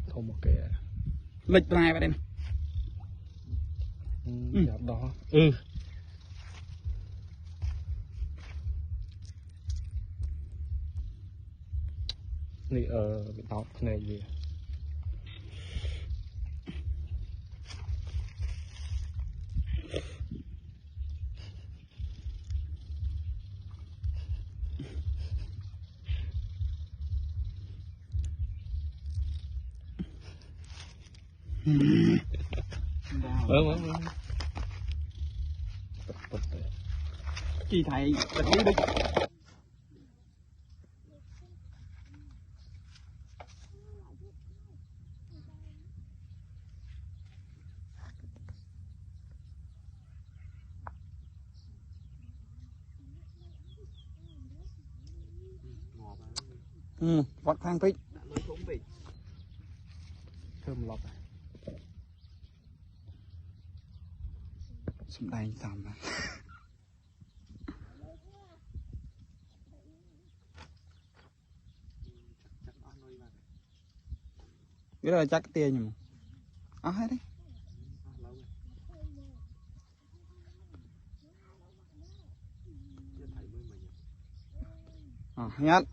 thông một cái lịch này vậy đây đó này cái tóc này gì chị thầy đặt đi đi vọt thang pít thơm lọt sầm đai sầm này cái đó là chắc tiền nhỉ hết đấy nhát